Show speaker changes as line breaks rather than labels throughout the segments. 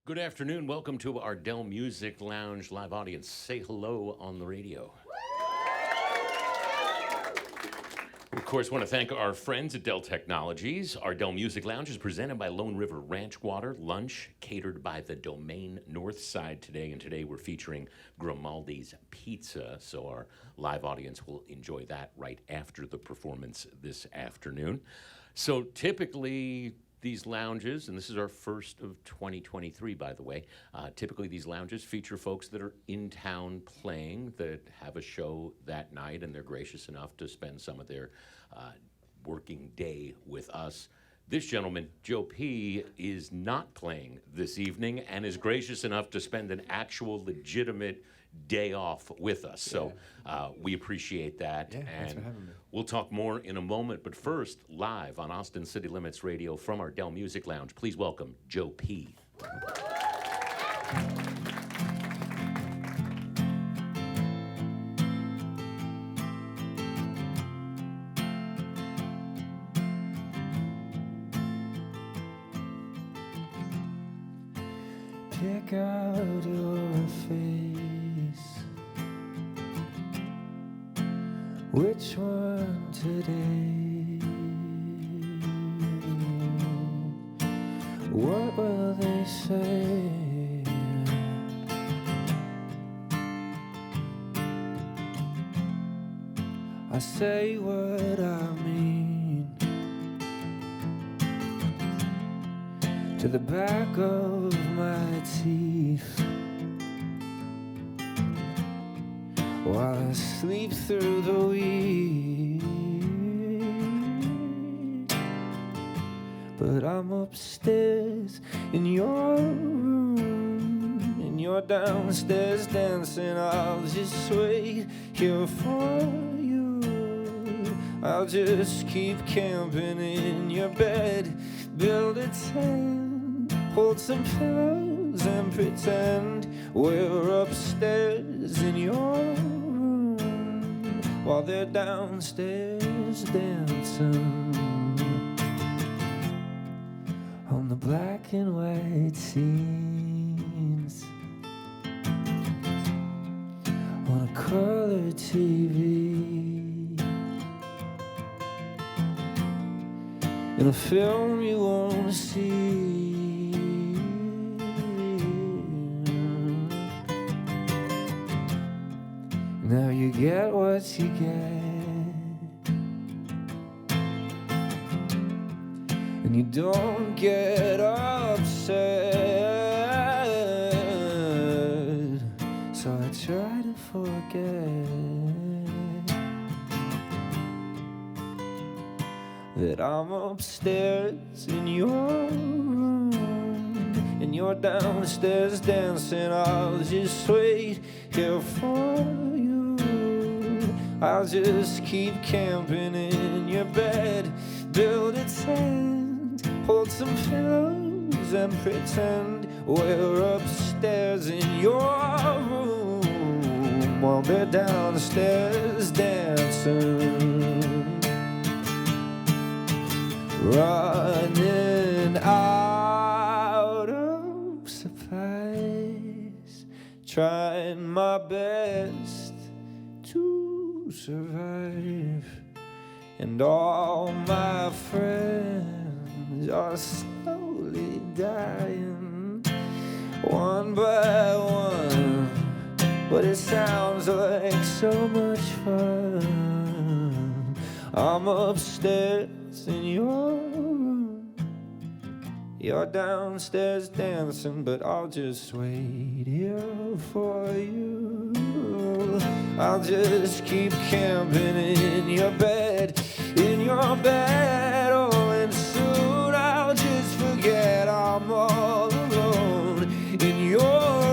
Good afternoon. Welcome to our Dell Music Lounge live audience. Say hello on the radio. We, of course, want to thank our friends at Dell Technologies. Our Dell Music Lounge is presented by Lone River Ranch Water. Lunch catered by the Domain North Side today. And today we're featuring Grimaldi's Pizza. So our live audience will enjoy that right after the performance this afternoon. So typically, these lounges, and this is our first of 2023, by the way, typically these lounges feature folks that are in town playing, that have a show that night, and they're gracious enough to spend some of their working day with us. This gentleman, Joe P., is not playing this evening and is gracious enough to spend an actual legitimate day off with us. So we appreciate that.
Yeah, thanks for having me.
We'll talk more in a moment, but first, live on Austin City Limits Radio from our Dell Music Lounge, please welcome Joe P.
Pick out your face. Which one today? What will they say? I say what I mean to the back of my teeth while I sleep through the week. But I'm upstairs in your room and you're downstairs dancing. I'll just wait here for you. I'll just keep camping in your bed, build a tent, hold some pillows and pretend we're upstairs in your room while they're downstairs dancing on the black and white scenes on a color TV. In a film you won't see. Now you get what you get, and you don't get upset. So I try to forget that I'm upstairs in your room and you're downstairs dancing. I'll just wait here for you. I'll just keep camping in your bed, build a tent, hold some pillows and pretend we're upstairs in your room while they're downstairs dancing. Running out of supplies, trying my best to survive, and all my friends are slowly dying, one by one, but it sounds like so much fun. I'm upstairs in your room, you're downstairs dancing, but I'll just wait here for you. I'll just keep camping in your bed, oh, and soon I'll just forget I'm all alone in your room.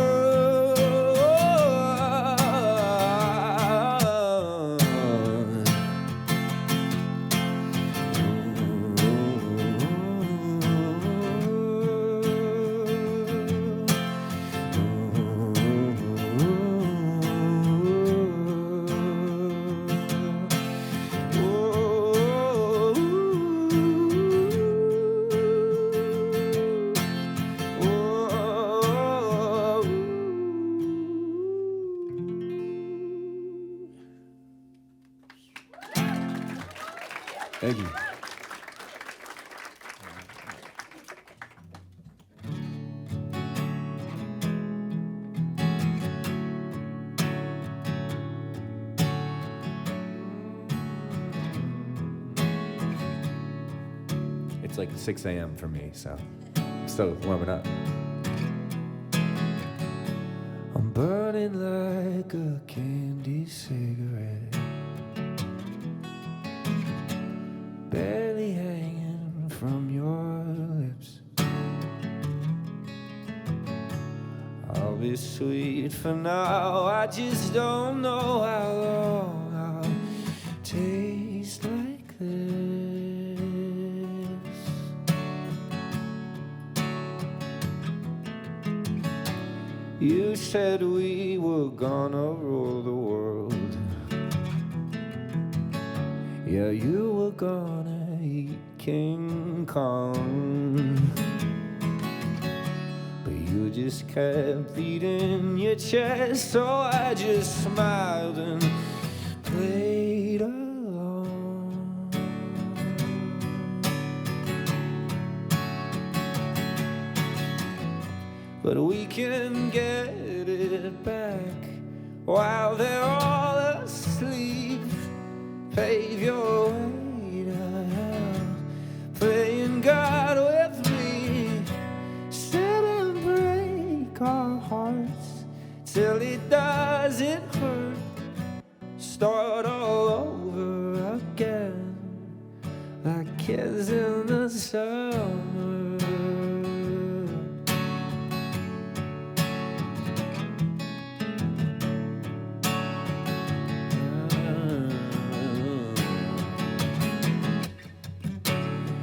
Ooh. Thank you. It's like 6 a.m. for me, so I'm still warming up. I'm burning like a candy cigarette, barely hanging from your lips. I'll be sweet for now, I just don't know how long I'll taste like this. You said we were gonna rule the world. Yeah, you were gonna eat King Kong, but you just kept beating your chest, so I just smiled and played along. But we can get it back while they're all asleep. Pave your way to hell, playing God with me. Sit and break our hearts till it doesn't hurt. Start all over again, like kids in the summer.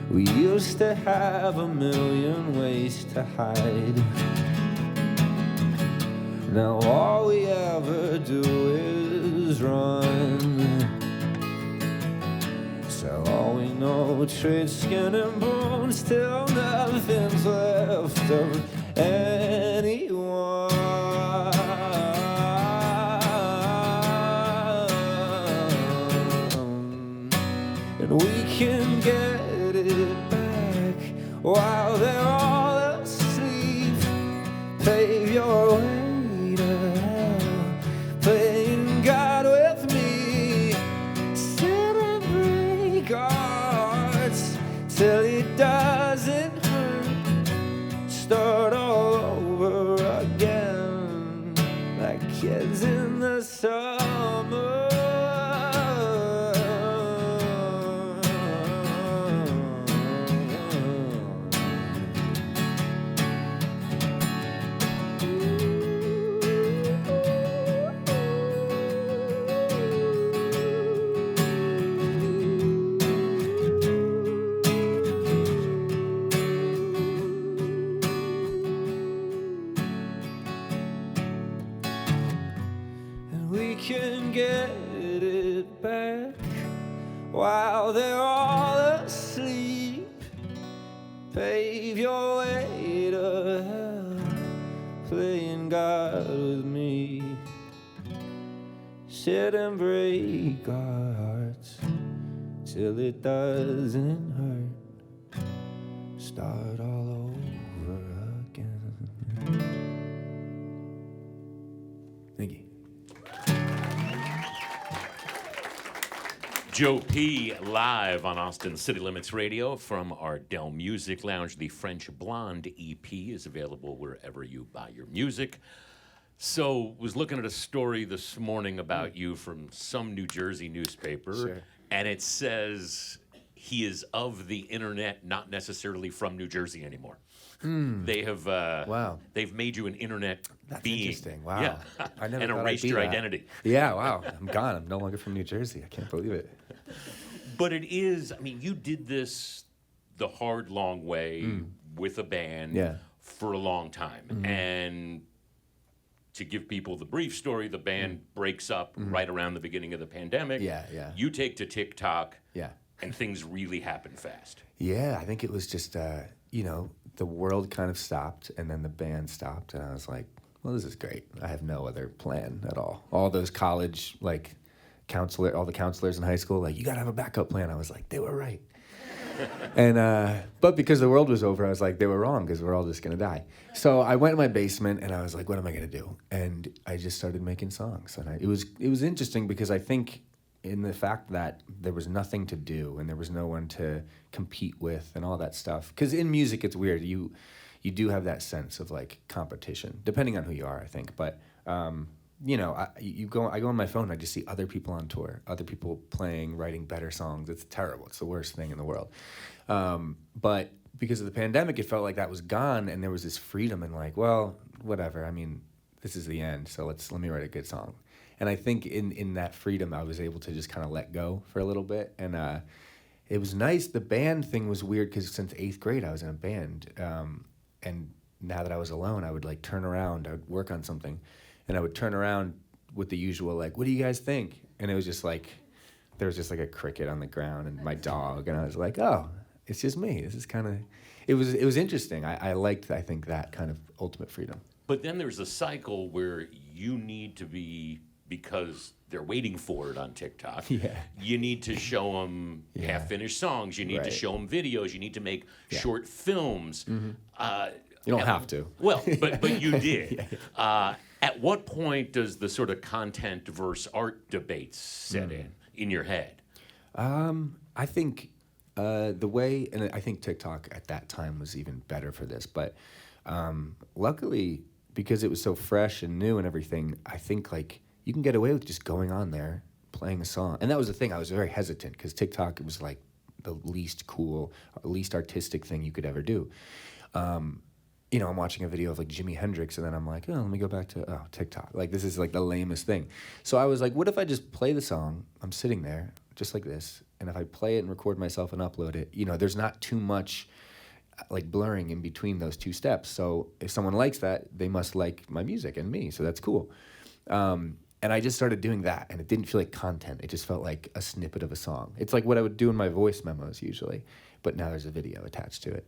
We used to have a million ways to hide. Now all we ever do is run. So all we know, trade skin and bones till nothing's left of anyone. And we can get it back while they're all asleep. Pave your way to hell, playing God with me. Sit and break our hearts till it doesn't hurt. Start all over again, like kids in the summer. Can get it back while they're all asleep. Pave your way to hell, playing God with me. Sit and break our hearts till it doesn't hurt. Start all over again. Thank you.
Joe P. live on Austin City Limits Radio from our Dell Music Lounge. The French Blonde EP is available wherever you buy your music. So, was looking at a story this morning about you from some New Jersey newspaper,
Sure.
and it says he is of the internet, not necessarily from New Jersey anymore. They have
Wow.
They've made you an internet
That's
being.
interesting. Wow.
Yeah.
I never
and
thought I'd
erased
be
your
that.
identity.
Yeah, wow. I'm gone. I'm no longer from New Jersey. I can't believe it.
But it is, I mean, you did this the hard, long way with a band
Yeah.
for a long time. And to give people the brief story, the band breaks up right around the beginning of the pandemic.
Yeah, yeah.
You take to TikTok,
Yeah.
and things really happen fast.
Yeah, I think it was just, the world kind of stopped, and then the band stopped, and I was like, well, this is great. I have no other plan at all. All those college, all the counselors in high school, like, you gotta have a backup plan. I was like, they were right. And but because the world was over, I was like, they were wrong because we're all just gonna die. So I went in my basement and I was like, what am I gonna do? And I just started making songs. And it was interesting because I think in the fact that there was nothing to do and there was no one to compete with and all that stuff. Because in music, it's weird. You do have that sense of like competition, depending on who you are, I think. But you know, I go on my phone, and I just see other people on tour, other people playing, writing better songs. It's terrible. It's the worst thing in the world. But because of the pandemic, it felt like that was gone, and there was this freedom and like, well, whatever. I mean, this is the end, so let me write a good song. And I think in that freedom, I was able to just kind of let go for a little bit, and it was nice. The band thing was weird because since 8th grade, I was in a band, and now that I was alone, I would like turn around, I would work on something. And I would turn around with the usual, like, what do you guys think? And it was just like, there was just like a cricket on the ground and my dog. And I was like, oh, it's just me. This is kind of, it was interesting. I liked, I think, that kind of ultimate freedom.
But then there's a cycle where you need to be, because they're waiting for it on TikTok.
Yeah.
You need to show them half-finished songs. You need to show them videos. You need to make short films.
Mm-hmm. You don't have to.
Well, but you did. At what point does the sort of content versus art debate set in your head?
I think the way, and I think TikTok at that time was even better for this, but luckily, because it was so fresh and new and everything, I think like you can get away with just going on there, playing a song. And that was the thing, I was very hesitant because TikTok, it was like the least cool, least artistic thing you could ever do. You know, I'm watching a video of like Jimi Hendrix and then I'm like, oh, let me go back to TikTok. Like this is like the lamest thing. So I was like, what if I just play the song? I'm sitting there just like this. And if I play it and record myself and upload it, you know, there's not too much like blurring in between those two steps. So if someone likes that, they must like my music and me. So that's cool. And I just started doing that and it didn't feel like content. It just felt like a snippet of a song. It's like what I would do in my voice memos usually, but now there's a video attached to it.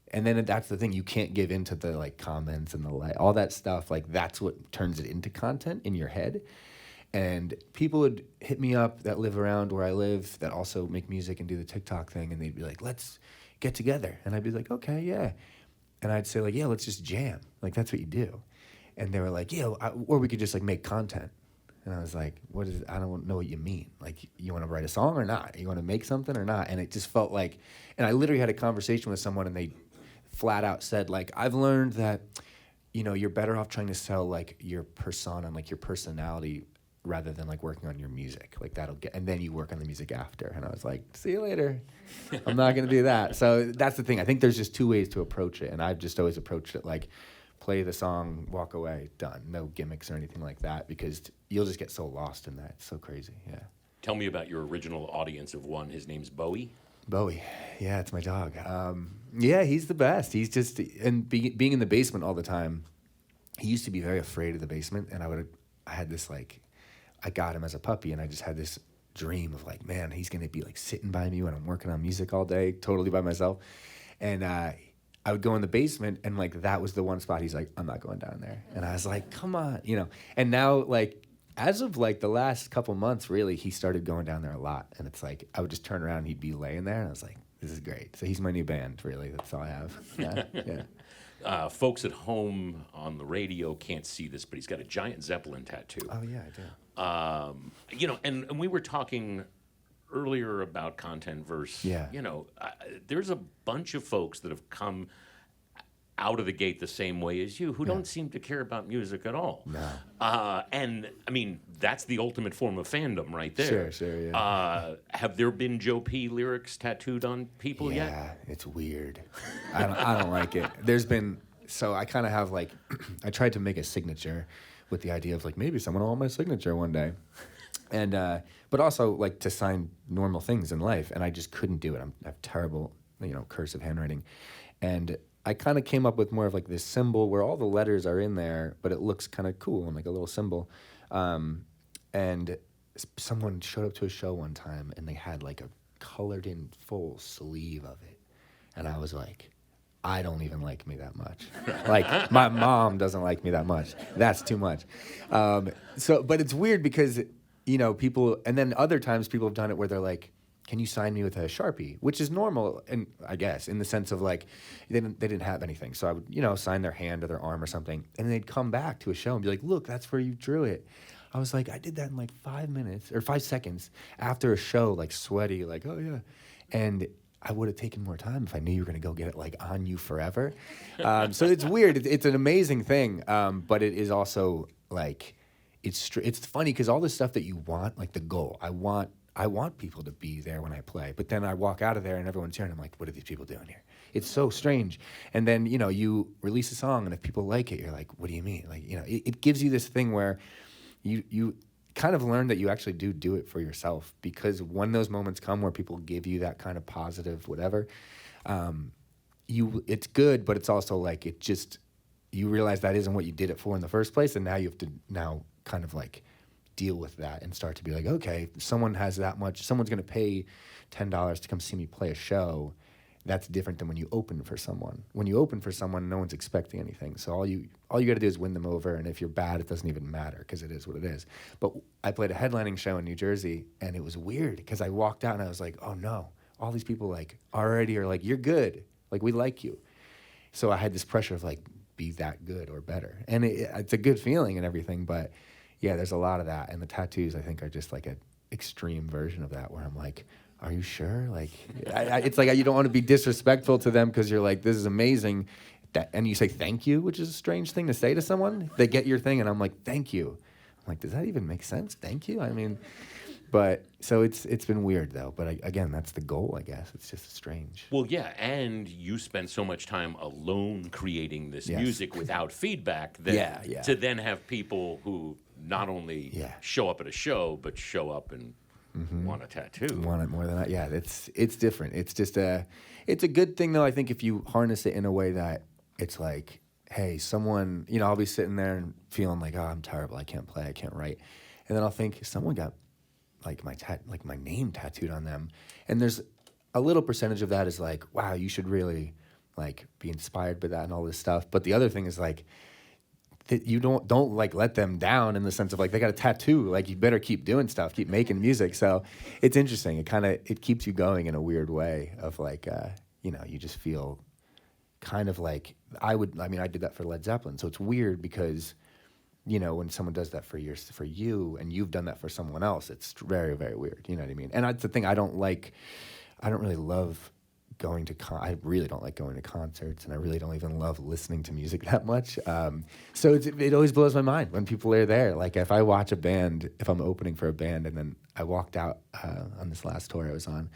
And then that's the thing, you can't give into the like comments and all that stuff. Like that's what turns it into content in your head. And people would hit me up that live around where I live that also make music and do the TikTok thing. And they'd be like, let's get together. And I'd be like, okay, yeah. And I'd say like, yeah, let's just jam. Like that's what you do. And they were like, yeah, or we could just like make content. And I was like, I don't know what you mean. Like, you want to write a song or not? You want to make something or not? And it just felt like, and I literally had a conversation with someone and they flat out said, like, I've learned that, you know, you're better off trying to sell like your persona and like your personality rather than like working on your music. Like and then you work on the music after. And I was like, see you later. I'm not going to do that. So that's the thing. I think there's just two ways to approach it. And I've just always approached it like, play the song, walk away, done. No gimmicks or anything like that because you'll just get so lost in that. It's so crazy. Yeah.
Tell me about your original audience of one. His name's Bowie.
Bowie. Yeah, it's my dog. Yeah, he's the best. He's just, and being in the basement all the time, he used to be very afraid of the basement. And I had this like, I got him as a puppy and I just had this dream of like, man, he's going to be like sitting by me when I'm working on music all day, totally by myself. And I would go in the basement and like, that was the one spot he's like, I'm not going down there. And I was like, come on, you know? And now like, as of like the last couple months, really, he started going down there a lot. And it's like, I would just turn around and he'd be laying there. And I was like, this is great. So he's my new band, really. That's all I have. Yeah. Yeah.
Folks at home on the radio can't see this, but he's got a giant Zeppelin tattoo.
Oh, yeah, I do.
You know, and we were talking earlier about content versus, you know, there's a bunch of folks that have come out of the gate the same way as you who don't seem to care about music at all.
No.
And, I mean, that's the ultimate form of fandom right there.
Sure, yeah.
Have there been Joe P. lyrics tattooed on people yet?
Yeah, it's weird. I don't like it. There's been, so I kind of have like, I tried to make a signature with the idea of like, maybe someone will want my signature one day. And, but also like to sign normal things in life. And I just couldn't do it. I have terrible, you know, cursive handwriting. And I kind of came up with more of like this symbol where all the letters are in there, but it looks kind of cool and like a little symbol. And someone showed up to a show one time and they had like a colored in full sleeve of it. And I was like, I don't even like me that much. Like my mom doesn't like me that much. That's too much. But it's weird because people, and then other times people have done it where they're like, can you sign me with a Sharpie? Which is normal, and I guess, in the sense of like, they didn't have anything. So I would, sign their hand or their arm or something. And they'd come back to a show and be like, look, that's where you drew it. I was like, I did that in like 5 minutes or 5 seconds after a show, like sweaty, like, oh yeah. And I would have taken more time if I knew you were going to go get it like on you forever. So it's weird. It's an amazing thing. But it is also like, it's funny because all the stuff that you want, like the goal, I want people to be there when I play, but then I walk out of there and everyone's here and I'm like, what are these people doing here? It's so strange. And then, you release a song and if people like it, you're like, what do you mean? Like, it gives you this thing where you kind of learn that you actually do it for yourself, because when those moments come where people give you that kind of positive whatever, it's good, but it's also like, you realize that isn't what you did it for in the first place. And now you have to kind of like deal with that and start to be like, okay, someone has that much, someone's going to pay $10 to come see me play a show. That's different than when you open for someone. When you open for someone, no one's expecting anything. So all you got to do is win them over. And if you're bad, it doesn't even matter because it is what it is. But I played a headlining show in New Jersey and it was weird because I walked out and I was like, oh no, all these people like already are like, you're good. Like, we like you. So I had this pressure of like, be that good or better. And it's a good feeling and everything, but yeah, there's a lot of that. And the tattoos, I think, are just like an extreme version of that where I'm like, are you sure? Like, it's like you don't want to be disrespectful to them because you're like, this is amazing. And you say thank you, which is a strange thing to say to someone. They get your thing and I'm like, thank you. I'm like, does that even make sense? Thank you? I mean, but so it's been weird though. But again, that's the goal, I guess. It's just strange.
Well, yeah, and you spend so much time alone creating this music without feedback that to then have people who not only show up at a show, but show up and want a tattoo.
Want it more than that. Yeah, it's different. It's just it's a good thing though, I think, if you harness it in a way that it's like, hey, someone, I'll be sitting there and feeling like, oh, I'm terrible. I can't play. I can't write. And then I'll think, someone got like my name tattooed on them. And there's a little percentage of that is like, wow, you should really like be inspired by that and all this stuff. But the other thing is like, that you don't like let them down in the sense of like, they got a tattoo, like you better keep doing stuff, keep making music. So it's interesting. It keeps you going in a weird way of like, you just feel kind of like I did that for Led Zeppelin. So it's weird because, when someone does that for you and you've done that for someone else, it's very, very weird. You know what I mean? And that's the thing I don't really love going to I really don't like going to concerts, and I really don't even love listening to music that much. So it always blows my mind when people are there. Like if I watch a band, if I'm opening for a band, and then I walked out on this last tour I was on,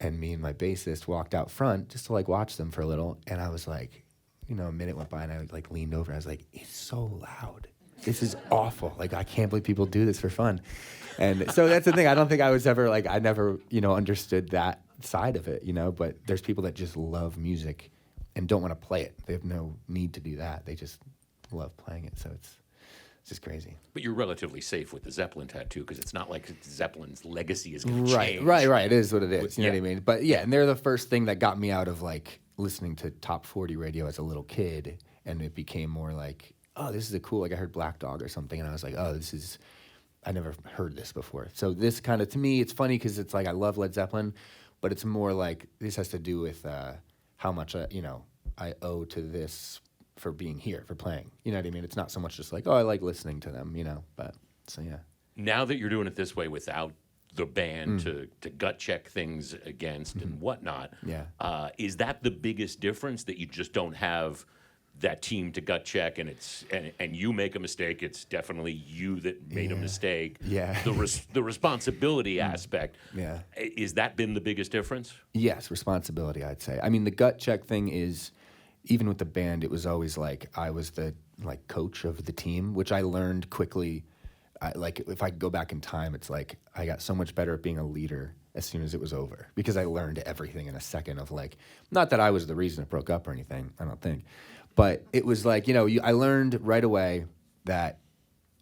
and me and my bassist walked out front just to like watch them for a little, and I was like, a minute went by, and I like leaned over, and I was like, it's so loud. This is awful. Like, I can't believe people do this for fun. And so that's the thing. I don't think I was ever like, I never, understood that side of it, but there's people that just love music and don't want to play it. They have no need to do that. They just love playing it. So it's just crazy.
But you're relatively safe with the Zeppelin tattoo because it's not like Zeppelin's legacy is going to change.
Right. It is what it is. You know what I mean? But yeah, and they're the first thing that got me out of like listening to top 40 radio as a little kid. And it became more like, oh, this is a cool, like I heard Black Dog or something. And I was like, oh, I never heard this before. So this kind of, to me, it's funny because it's like I love Led Zeppelin, but it's more like this has to do with how much, I owe to this for being here, for playing. You know what I mean? It's not so much just like, oh, I like listening to them, but so yeah.
Now that you're doing it this way without the band to gut check things against and whatnot, is that the biggest difference, that you just don't have that team to gut check and and you make a mistake, it's definitely you that made a mistake? The responsibility aspect, is that been the biggest difference?
Yes, responsibility, I'd say. I mean, the gut check thing is, even with the band, it was always like I was the like coach of the team, which I learned quickly. Like if I go back in time, it's like I got so much better at being a leader as soon as it was over, because I learned everything in a second of like, not that I was the reason it broke up or anything, I don't think, but it was like, I learned right away that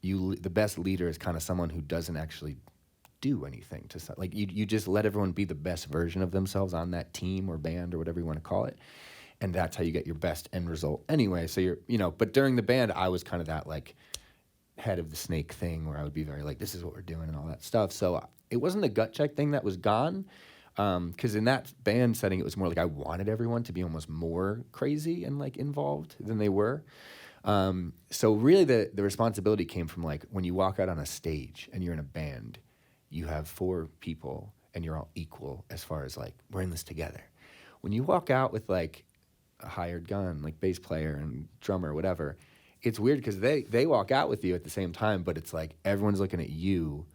the best leader is kind of someone who doesn't actually do anything like you just let everyone be the best version of themselves on that team or band or whatever you want to call it. And that's how you get your best end result anyway. So but during the band, I was kind of that like, head of the snake thing where I would be very like, this is what we're doing and all that stuff. So it wasn't the gut check thing that was gone. Because in that band setting, it was more like I wanted everyone to be almost more crazy and like involved than they were. So really the responsibility came from like when you walk out on a stage and you're in a band, you have 4 people and you're all equal as far as like, we're in this together. When you walk out with like a hired gun, like bass player and drummer, whatever, it's weird because they walk out with you at the same time, but it's like everyone's looking at you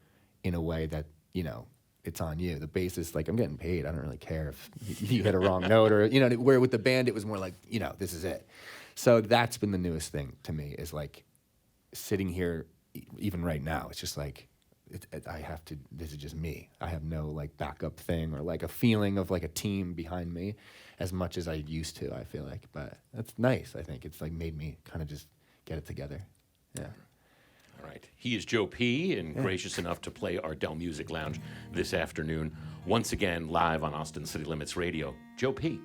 in a way that, you know, it's on you. The bassist, like, I'm getting paid. I don't really care if you hit a wrong note or, you know, where with the band, it was more like, you know, this is it. So that's been the newest thing to me is like sitting here, even right now, it's just like, I have to, this is just me. I have no like backup thing or like a feeling of like a team behind me as much as I used to, I feel like. But that's nice, I think. It's like made me kind of just get it together. Yeah.
All right. He is Joe P. and gracious enough to play our Dell Music Lounge this afternoon. Once again, live on Austin City Limits Radio. Joe P.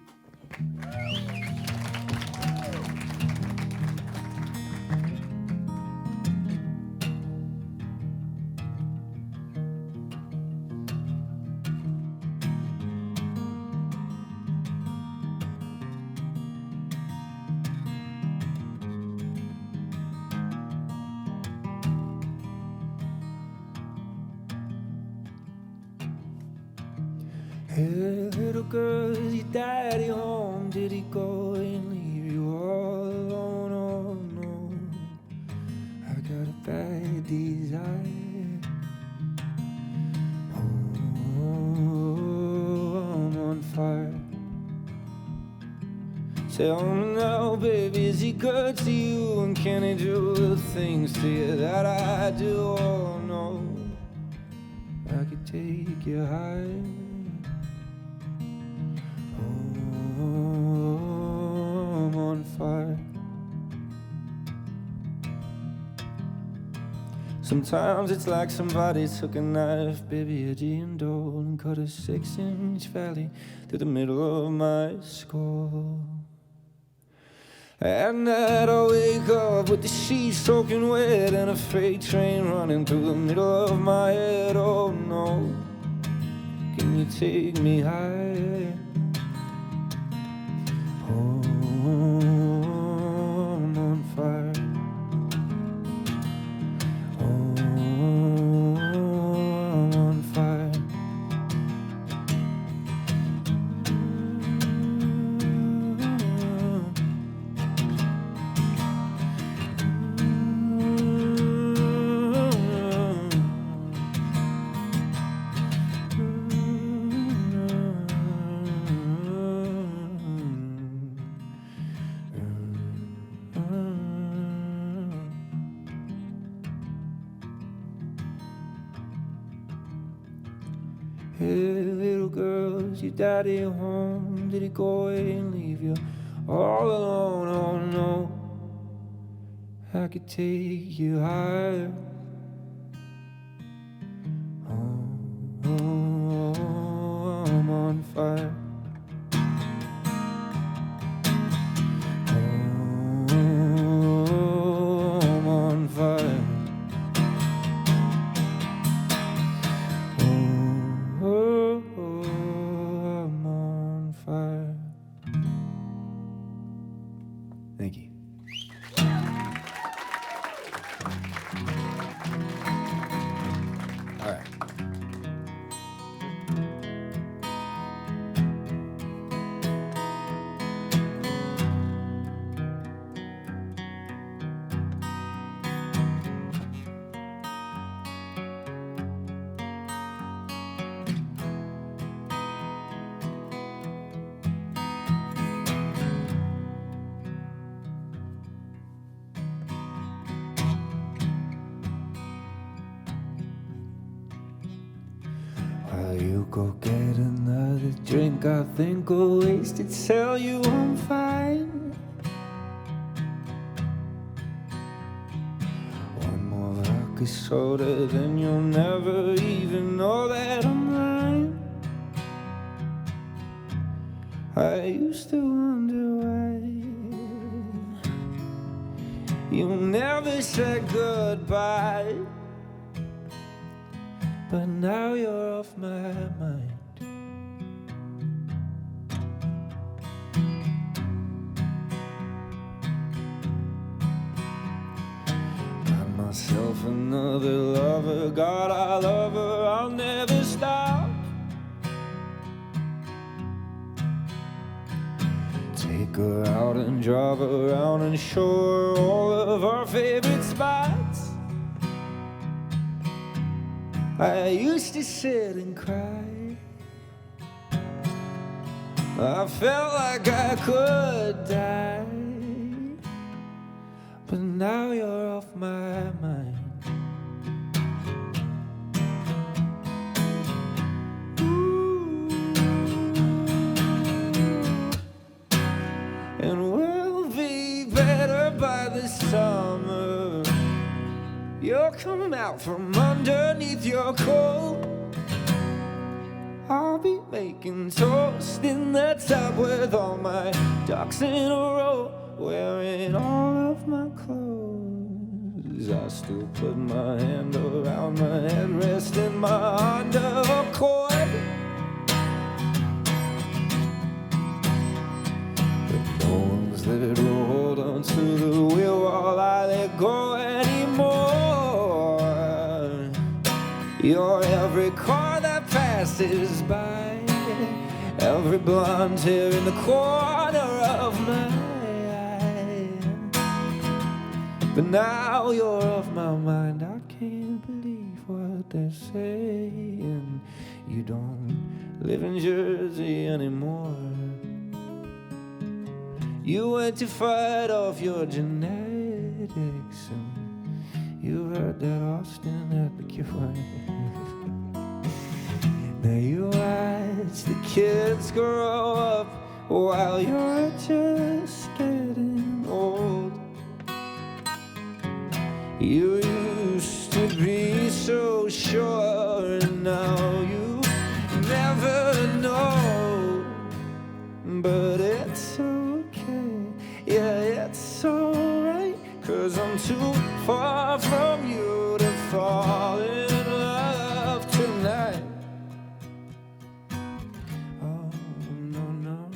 Hey, little girl, is your daddy home? Did he go and leave you all alone? Oh no, I got a bad desire. Oh, I'm on fire. Tell me now, baby, is he good to you? And can he do the things to you that I do? Oh no, I could take you higher. Fire. Sometimes it's like somebody took a knife, baby, a Jim Dole, and cut a 6-inch valley through the middle of my skull. At night I wake up with the sheets soaking wet and a freight train running through the middle of my head. Oh no, can you take me higher? Oh, I'm on fire. Oh, I'm on fire. Hey, little girl, is your daddy home? Did he go away and leave you all alone? Oh no, I could take you higher. Oh, I'm on fire. Oh, I'm on fire.
Thank you. All right.
While you go get another drink, I think I'll waste it. Tell you I'm fine. One more vodka soda, then you'll never even know that I'm lying. I used to wonder why You never said goodbye, but now you're off my mind. Got myself another lover, God, I love her, I'll never stop. Take her out and drive around and show her all of our favorite spots. I used to sit and cry. I felt like I could die, but now you're off my mind. And we'll be better by the summer. You'll come out from underneath your coat. I'll be making toast in the tub with all my ducks in a row, wearing all of my clothes. I still put my hand around my head, resting my undercord. No one's there to hold on to the wheel while I let go anymore. You're every car that passes by, every blonde hair in the corner of my eye. But now you're off my mind, I can't believe what they're saying. You don't live in Jersey anymore. You went to fight off your genetics, and you heard that Austin had the cure. Now you watch the kids grow up while you're just getting old. You used to be so sure, and now you never know. But it's okay, yeah, it's alright, 'cause I'm too far from you to fall in love tonight. Oh, no, no, no.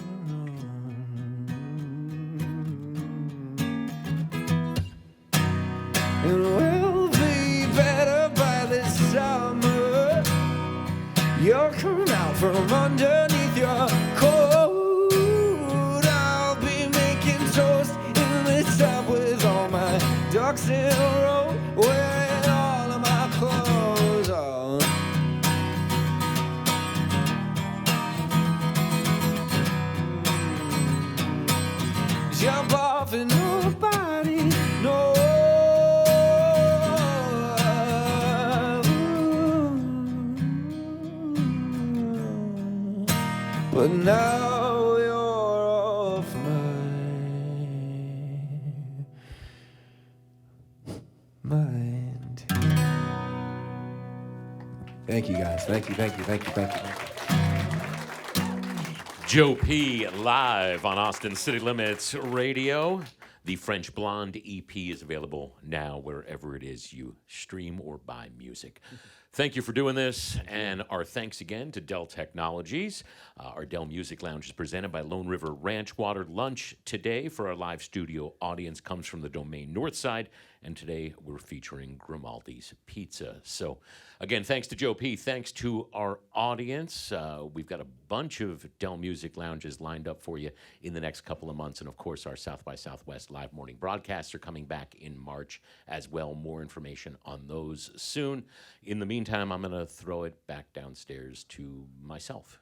And we'll be better by this summer. You'll come out from underneath your coat. I'll be making toast in the tub with all my ducks in a row, wearing all of my clothes on. Jump off and nobody knows. But now you're off my mind.
Thank you, guys. Thank you.
Joe P. live on Austin City Limits Radio. The French Blonde EP is available now wherever it is you stream or buy music. Thank you for doing this, and our thanks again to Dell Technologies. Our Dell Music Lounge is presented by Lone River Ranch Water. Lunch today for our live studio audience comes from the Domain North Side, and today we're featuring Grimaldi's Pizza. So, again, thanks to Joe P. Thanks to our audience. We've got a bunch of Dell Music Lounges lined up for you in the next couple of months, and of course, our South by Southwest live morning broadcasts are coming back in March as well. More information on those soon. In the meantime, I'm going to throw it back downstairs to myself.